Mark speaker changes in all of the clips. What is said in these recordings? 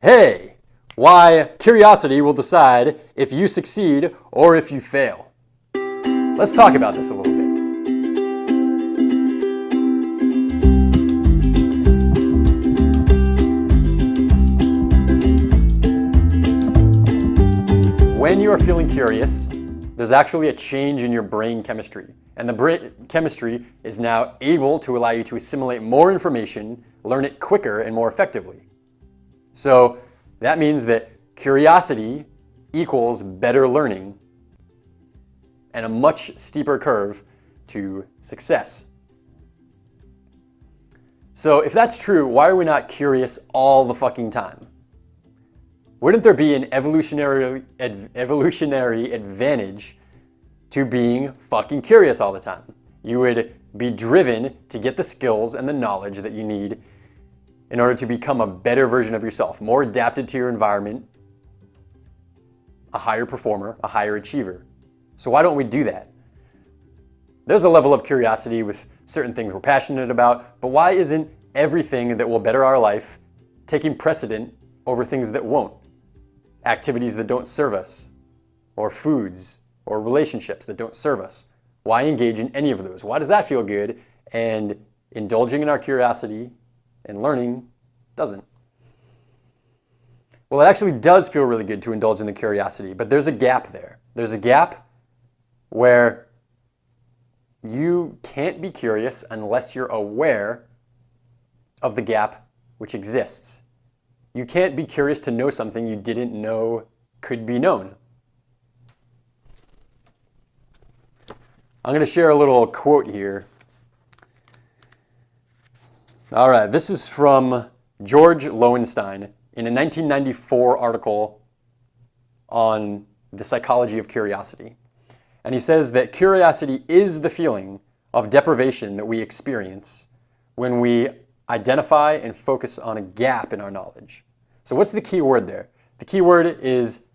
Speaker 1: Hey, why curiosity will decide if you succeed or if you fail. Let's talk about this a little bit. When you are feeling curious, there's actually a change in your brain chemistry. And the brain chemistry is now able to allow you to assimilate more information, learn it quicker and more effectively. So that means that curiosity equals better learning and a much steeper curve to success. So if that's true, why are we not curious all the fucking time? Wouldn't there be an evolutionary advantage to being fucking curious all the time? You would be driven to get the skills and the knowledge that you need in order to become a better version of yourself, more adapted to your environment, a higher performer, a higher achiever. So why don't we do that? There's a level of curiosity with certain things we're passionate about, but why isn't everything that will better our life taking precedent over things that won't? Activities that don't serve us, or foods, or relationships that don't serve us. Why engage in any of those? Why does that feel good and indulging in our curiosity and learning doesn't? Well, it actually does feel really good to indulge in the curiosity, but there's a gap there. There's a gap where you can't be curious unless you're aware of the gap which exists. You can't be curious to know something you didn't know could be known. I'm going to share a little quote here. All right, this is from George Lowenstein in a 1994 article on the psychology of curiosity. And he says that curiosity is the feeling of deprivation that we experience when we identify and focus on a gap in our knowledge. So what's the key word there? The key word is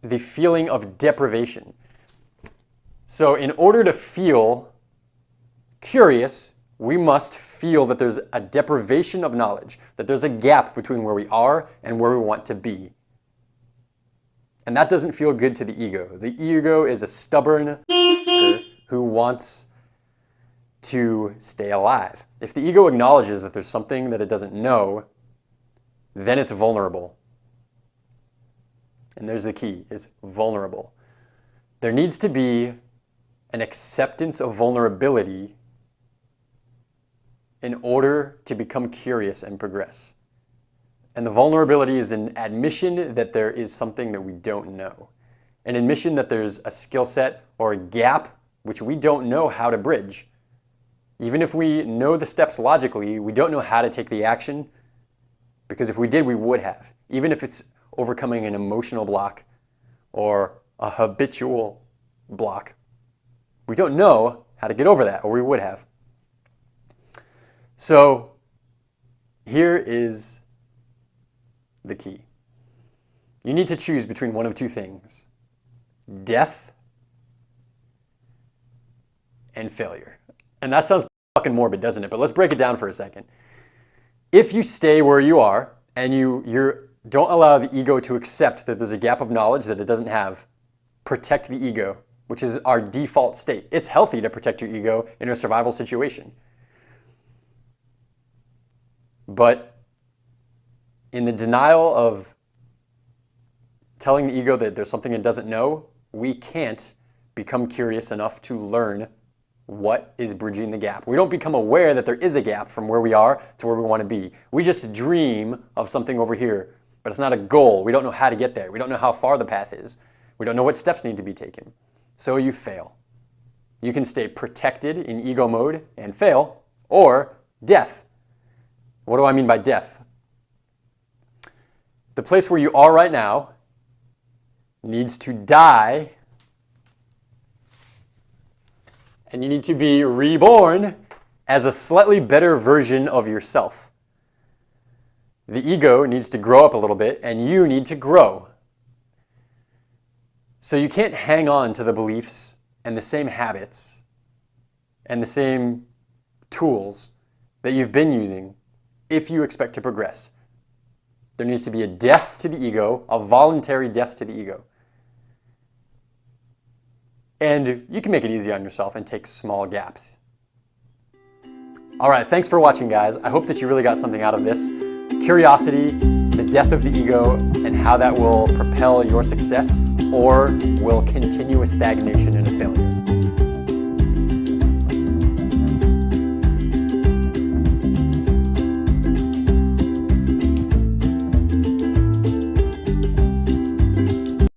Speaker 1: the feeling of deprivation. So in order to feel curious, we must feel that there's a deprivation of knowledge, that there's a gap between where we are and where we want to be. And that doesn't feel good to the ego. The ego is a stubborn who wants to stay alive. If the ego acknowledges that there's something that it doesn't know, then it's vulnerable. And there's the key, is vulnerable. There needs to be an acceptance of vulnerability in order to become curious and progress. And the vulnerability is an admission that there is something that we don't know. An admission that there's a skill set or a gap which we don't know how to bridge. Even if we know the steps logically, we don't know how to take the action, because if we did, we would have. Even if it's overcoming an emotional block or a habitual block, we don't know how to get over that, or we would have. So here is the key. You need to choose between one of two things: death and failure. And that sounds fucking morbid, doesn't it? But let's break it down for a second. If you stay where you are and you don't allow the ego to accept that there's a gap of knowledge that it doesn't have, protect the ego, which is our default state. It's healthy to protect your ego in a survival situation. But in the denial of telling the ego that there's something it doesn't know, we can't become curious enough to learn what is bridging the gap. We don't become aware that there is a gap from where we are to where we want to be. We just dream of something over here, but it's not a goal. We don't know how to get there. We don't know how far the path is. We don't know what steps need to be taken. So you fail. You can stay protected in ego mode and fail, or death. What do I mean by death? The place where you are right now needs to die, and you need to be reborn as a slightly better version of yourself. The ego needs to grow up a little bit, and you need to grow. So you can't hang on to the beliefs and the same habits and the same tools that you've been using if you expect to progress. There needs to be a death to the ego, a voluntary death to the ego. And you can make it easy on yourself and take small gaps. All right, thanks for watching, guys. I hope that you really got something out of this. Curiosity, the death of the ego, and how that will propel your success or will continue a stagnation and a failure.